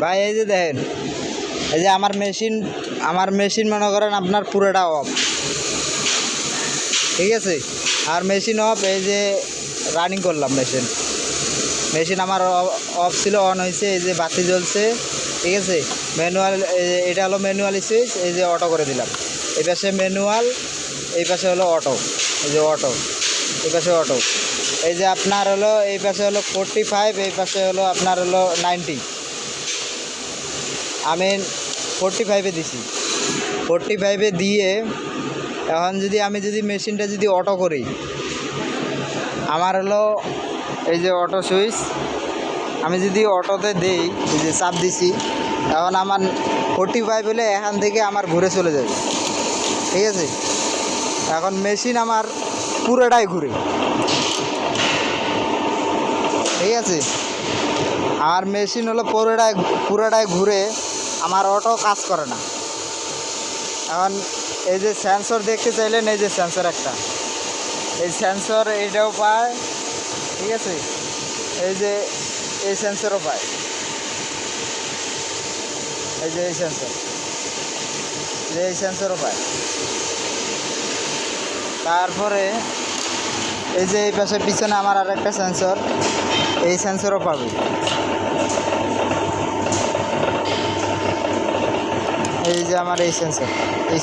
ভাই এই যে দেখেন, এই যে আমার মেশিন মনে করেন আপনার পুরোটা অফ, ঠিক আছে। আর মেশিন অফ, এই যে রানিং করলাম মেশিন আমার অফ ছিল, অন হয়েছে, এই যে বাতি জ্বলছে, ঠিক আছে। ম্যানুয়াল, এটা হলো ম্যানুয়াল সুইচ, এই যে অটো করে দিলাম। এই পাশে ম্যানুয়াল, এই পাশে হলো অটো, এই যে অটো, এই পাশে অটো। এই যে আপনার হলো এই পাশে হলো 45, এই পাশে হলো আপনার হলো 90। আমি 45-এ দিছি। 45-এ দিয়ে এখন আমি যদি মেশিনটা যদি অটো করি, আমার হলো এই যে অটো সুইচ, আমি যদি অটোতে দেই, এই যে চাপ দিছি, এখন আমার 45 হলে এখান থেকে আমার ঘুরে চলে যাবে, ঠিক আছে। এখন মেশিন আমার পুরোটাই ঘুরে, ঠিক আছে। আর মেশিন হলো পুরোটাই ঘুরে, আমার অটো কাজ করে না। এখন এই যে সেন্সর দেখতে চাইলেন, এই যে সেন্সর একটা, এই সেন্সর এইটাও পায়, ঠিক আছে। এই যে এই সেন্সরও পায়, এই যে এই সেন্সরও পায়। তারপরে এই যে এই পাশে পিছনে আমার আর একটা সেন্সর, এই সেন্সরও পাবে। এই যে আমার এই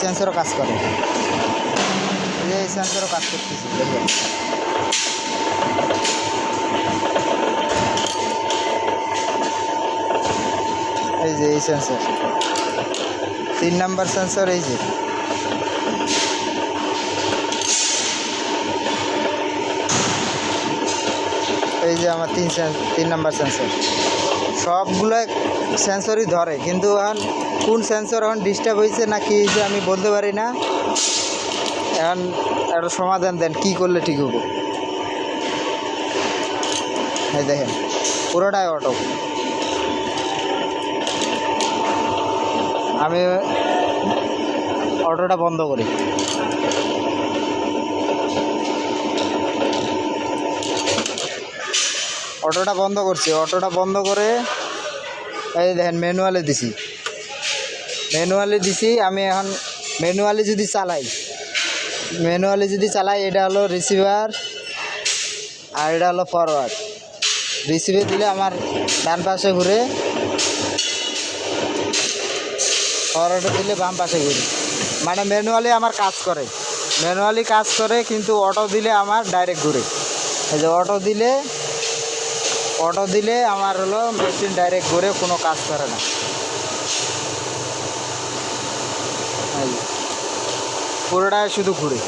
সেন্সরও কাজ করে, এই সেন্সরও কাজ করতেছি, দেখবেন। এই যে এই সেন্সর 3 নাম্বার সেন্সর, এই যে আমার 3 নাম্বার সেন্সর। সবগুলো সেন্সরই ধরে, কিন্তু এখন কোন সেন্সর এখন ডিস্টার্ব হয়েছে না কি হয়েছে আমি বলতে পারি না। এখন একটা সমাধান দেন, কি করলে ঠিক হবে। এই দেখেন পুরোটাই অটো। আমি অটোটা বন্ধ করি, অটোটা বন্ধ করছি। অটোটা বন্ধ করে এই দেখেন ম্যানুয়ালে দিছি। আমি এখন ম্যানুয়ালি যদি চালাই, এটা হলো রিসিভার আর এটা হলো ফরওয়ার্ড। রিসিভে দিলে আমার ডান পাশে ঘুরে, ফরওয়ার্ডে দিলে বাম পাশে ঘুরে। মানে ম্যানুয়ালি আমার কাজ করে, কিন্তু অটো দিলে আমার ডাইরেক্ট ঘুরে। এই যে অটো দিলে আমার হলো মেশিন ডাইরেক্ট ঘুরে, কোনো কাজ করে না। পুরোটাই শুধু ঘুরে।